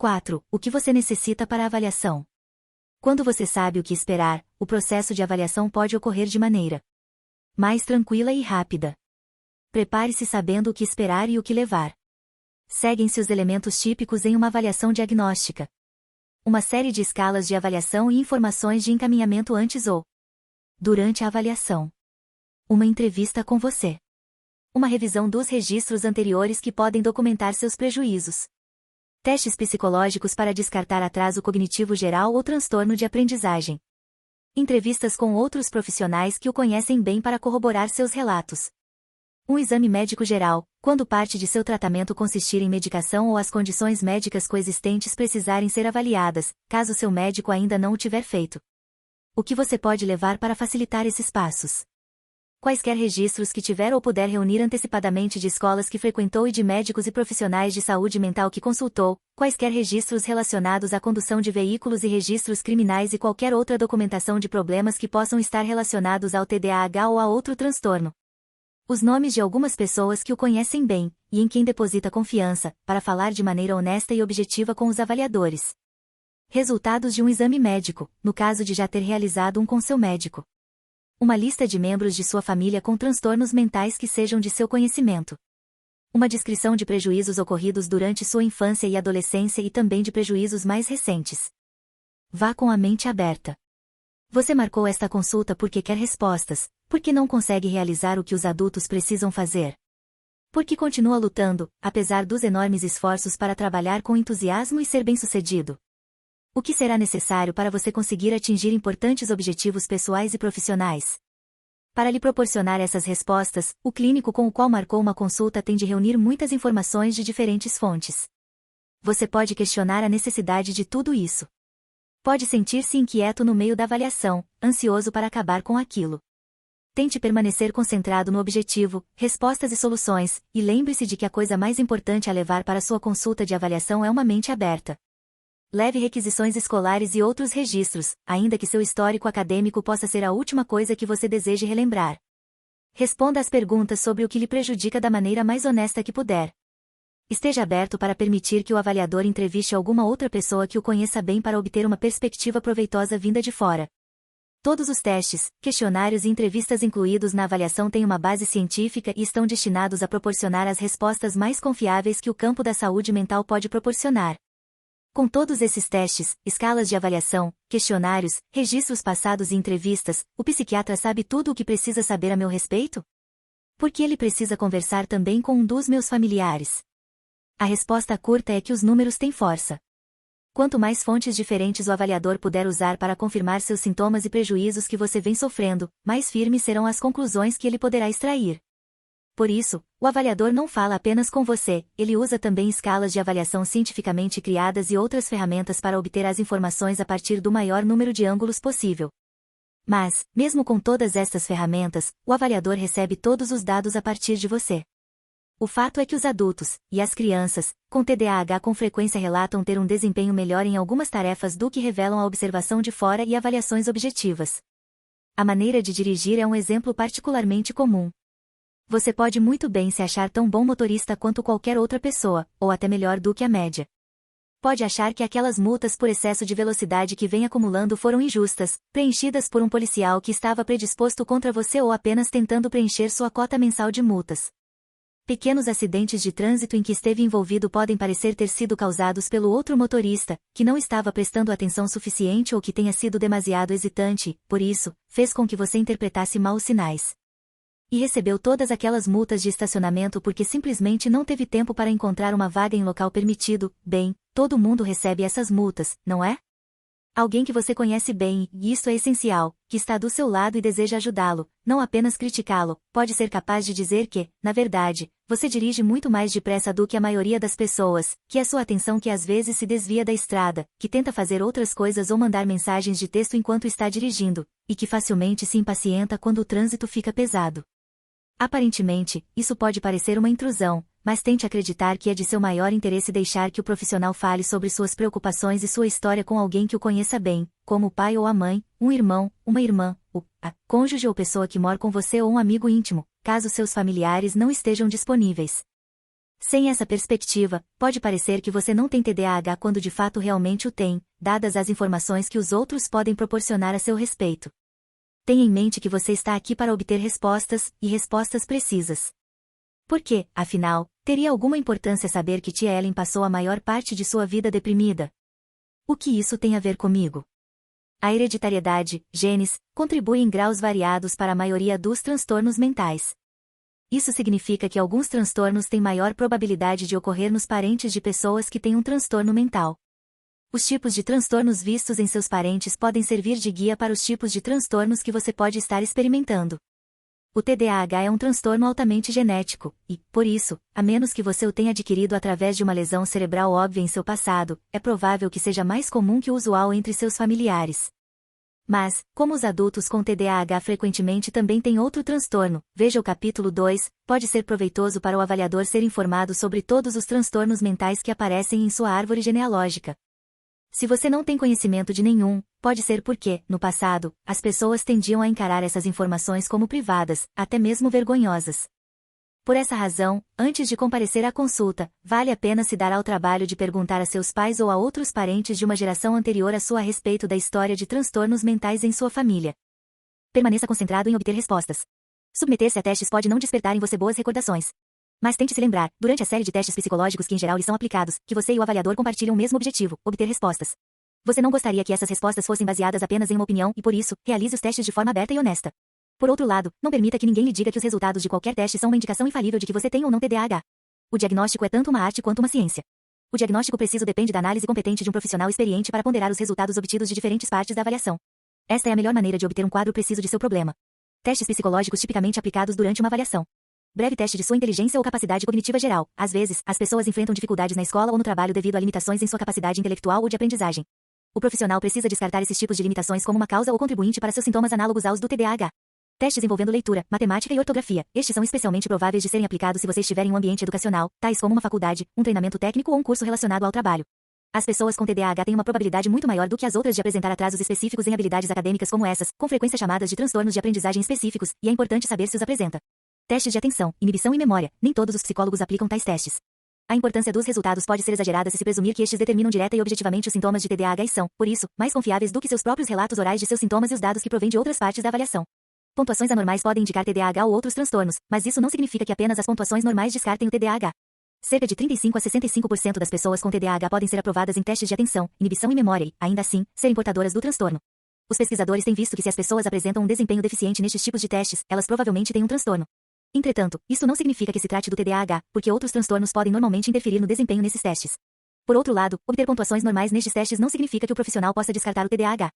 4. O que você necessita para a avaliação? Quando você sabe o que esperar, o processo de avaliação pode ocorrer de maneira mais tranquila e rápida. Prepare-se sabendo o que esperar e o que levar. Seguem-se os elementos típicos em uma avaliação diagnóstica. Uma série de escalas de avaliação e informações de encaminhamento antes ou durante a avaliação. Uma entrevista com você. Uma revisão dos registros anteriores que podem documentar seus prejuízos. Testes psicológicos para descartar atraso cognitivo geral ou transtorno de aprendizagem. Entrevistas com outros profissionais que o conhecem bem para corroborar seus relatos. Um exame médico geral, quando parte de seu tratamento consistir em medicação ou as condições médicas coexistentes precisarem ser avaliadas, caso seu médico ainda não o tiver feito. O que você pode levar para facilitar esses passos? Quaisquer registros que tiver ou puder reunir antecipadamente de escolas que frequentou e de médicos e profissionais de saúde mental que consultou, quaisquer registros relacionados à condução de veículos e registros criminais e qualquer outra documentação de problemas que possam estar relacionados ao TDAH ou a outro transtorno. Os nomes de algumas pessoas que o conhecem bem, e em quem deposita confiança, para falar de maneira honesta e objetiva com os avaliadores. Resultados de um exame médico, no caso de já ter realizado um com seu médico. Uma lista de membros de sua família com transtornos mentais que sejam de seu conhecimento. Uma descrição de prejuízos ocorridos durante sua infância e adolescência e também de prejuízos mais recentes. Vá com a mente aberta. Você marcou esta consulta porque quer respostas, porque não consegue realizar o que os adultos precisam fazer. Porque continua lutando, apesar dos enormes esforços para trabalhar com entusiasmo e ser bem-sucedido. O que será necessário para você conseguir atingir importantes objetivos pessoais e profissionais? Para lhe proporcionar essas respostas, o clínico com o qual marcou uma consulta tem de reunir muitas informações de diferentes fontes. Você pode questionar a necessidade de tudo isso. Pode sentir-se inquieto no meio da avaliação, ansioso para acabar com aquilo. Tente permanecer concentrado no objetivo, respostas e soluções, e lembre-se de que a coisa mais importante a levar para sua consulta de avaliação é uma mente aberta. Leve requisições escolares e outros registros, ainda que seu histórico acadêmico possa ser a última coisa que você deseje relembrar. Responda às perguntas sobre o que lhe prejudica da maneira mais honesta que puder. Esteja aberto para permitir que o avaliador entreviste alguma outra pessoa que o conheça bem para obter uma perspectiva proveitosa vinda de fora. Todos os testes, questionários e entrevistas incluídos na avaliação têm uma base científica e estão destinados a proporcionar as respostas mais confiáveis que o campo da saúde mental pode proporcionar. Com todos esses testes, escalas de avaliação, questionários, registros passados e entrevistas, o psiquiatra sabe tudo o que precisa saber a meu respeito? Por que ele precisa conversar também com um dos meus familiares? A resposta curta é que os números têm força. Quanto mais fontes diferentes o avaliador puder usar para confirmar seus sintomas e prejuízos que você vem sofrendo, mais firmes serão as conclusões que ele poderá extrair. Por isso, o avaliador não fala apenas com você, ele usa também escalas de avaliação cientificamente criadas e outras ferramentas para obter as informações a partir do maior número de ângulos possível. Mas, mesmo com todas estas ferramentas, o avaliador recebe todos os dados a partir de você. O fato é que os adultos, e as crianças, com TDAH com frequência relatam ter um desempenho melhor em algumas tarefas do que revelam a observação de fora e avaliações objetivas. A maneira de dirigir é um exemplo particularmente comum. Você pode muito bem se achar tão bom motorista quanto qualquer outra pessoa, ou até melhor do que a média. Pode achar que aquelas multas por excesso de velocidade que vem acumulando foram injustas, preenchidas por um policial que estava predisposto contra você ou apenas tentando preencher sua cota mensal de multas. Pequenos acidentes de trânsito em que esteve envolvido podem parecer ter sido causados pelo outro motorista, que não estava prestando atenção suficiente ou que tenha sido demasiado hesitante, por isso, fez com que você interpretasse mal os sinais. E recebeu todas aquelas multas de estacionamento porque simplesmente não teve tempo para encontrar uma vaga em local permitido. Bem, todo mundo recebe essas multas, não é? Alguém que você conhece bem, e isto é essencial, que está do seu lado e deseja ajudá-lo, não apenas criticá-lo, pode ser capaz de dizer que, na verdade, você dirige muito mais depressa do que a maioria das pessoas, que é sua atenção que às vezes se desvia da estrada, que tenta fazer outras coisas ou mandar mensagens de texto enquanto está dirigindo, e que facilmente se impacienta quando o trânsito fica pesado. Aparentemente, isso pode parecer uma intrusão, mas tente acreditar que é de seu maior interesse deixar que o profissional fale sobre suas preocupações e sua história com alguém que o conheça bem, como o pai ou a mãe, um irmão, uma irmã, a cônjuge ou pessoa que mora com você ou um amigo íntimo, caso seus familiares não estejam disponíveis. Sem essa perspectiva, pode parecer que você não tem TDAH quando de fato realmente o tem, dadas as informações que os outros podem proporcionar a seu respeito. Tenha em mente que você está aqui para obter respostas, e respostas precisas. Por quê, afinal, teria alguma importância saber que tia Ellen passou a maior parte de sua vida deprimida? O que isso tem a ver comigo? A hereditariedade, genes, contribui em graus variados para a maioria dos transtornos mentais. Isso significa que alguns transtornos têm maior probabilidade de ocorrer nos parentes de pessoas que têm um transtorno mental. Os tipos de transtornos vistos em seus parentes podem servir de guia para os tipos de transtornos que você pode estar experimentando. O TDAH é um transtorno altamente genético, e, por isso, a menos que você o tenha adquirido através de uma lesão cerebral óbvia em seu passado, é provável que seja mais comum que o usual entre seus familiares. Mas, como os adultos com TDAH frequentemente também têm outro transtorno, veja o capítulo 2, pode ser proveitoso para o avaliador ser informado sobre todos os transtornos mentais que aparecem em sua árvore genealógica. Se você não tem conhecimento de nenhum, pode ser porque, no passado, as pessoas tendiam a encarar essas informações como privadas, até mesmo vergonhosas. Por essa razão, antes de comparecer à consulta, vale a pena se dar ao trabalho de perguntar a seus pais ou a outros parentes de uma geração anterior à sua a respeito da história de transtornos mentais em sua família. Permaneça concentrado em obter respostas. Submeter-se a testes pode não despertar em você boas recordações. Mas tente se lembrar, durante a série de testes psicológicos que em geral lhe são aplicados, que você e o avaliador compartilham o mesmo objetivo, obter respostas. Você não gostaria que essas respostas fossem baseadas apenas em uma opinião e por isso, realize os testes de forma aberta e honesta. Por outro lado, não permita que ninguém lhe diga que os resultados de qualquer teste são uma indicação infalível de que você tem ou não TDAH. O diagnóstico é tanto uma arte quanto uma ciência. O diagnóstico preciso depende da análise competente de um profissional experiente para ponderar os resultados obtidos de diferentes partes da avaliação. Esta é a melhor maneira de obter um quadro preciso de seu problema. Testes psicológicos tipicamente aplicados durante uma avaliação. Breve teste de sua inteligência ou capacidade cognitiva geral. Às vezes, as pessoas enfrentam dificuldades na escola ou no trabalho devido a limitações em sua capacidade intelectual ou de aprendizagem. O profissional precisa descartar esses tipos de limitações como uma causa ou contribuinte para seus sintomas análogos aos do TDAH. Testes envolvendo leitura, matemática e ortografia. Estes são especialmente prováveis de serem aplicados se você estiver em um ambiente educacional, tais como uma faculdade, um treinamento técnico ou um curso relacionado ao trabalho. As pessoas com TDAH têm uma probabilidade muito maior do que as outras de apresentar atrasos específicos em habilidades acadêmicas como essas, com frequência chamadas de transtornos de aprendizagem específicos, e é importante saber se os apresenta. Testes de atenção, inibição e memória. Nem todos os psicólogos aplicam tais testes. A importância dos resultados pode ser exagerada se se presumir que estes determinam direta e objetivamente os sintomas de TDAH e são, por isso, mais confiáveis do que seus próprios relatos orais de seus sintomas e os dados que provêm de outras partes da avaliação. Pontuações anormais podem indicar TDAH ou outros transtornos, mas isso não significa que apenas as pontuações normais descartem o TDAH. Cerca de 35 a 65% das pessoas com TDAH podem ser aprovadas em testes de atenção, inibição e memória e, ainda assim, serem portadoras do transtorno. Os pesquisadores têm visto que se as pessoas apresentam um desempenho deficiente nestes tipos de testes, elas provavelmente têm um transtorno. Entretanto, isso não significa que se trate do TDAH, porque outros transtornos podem normalmente interferir no desempenho nesses testes. Por outro lado, obter pontuações normais nestes testes não significa que o profissional possa descartar o TDAH.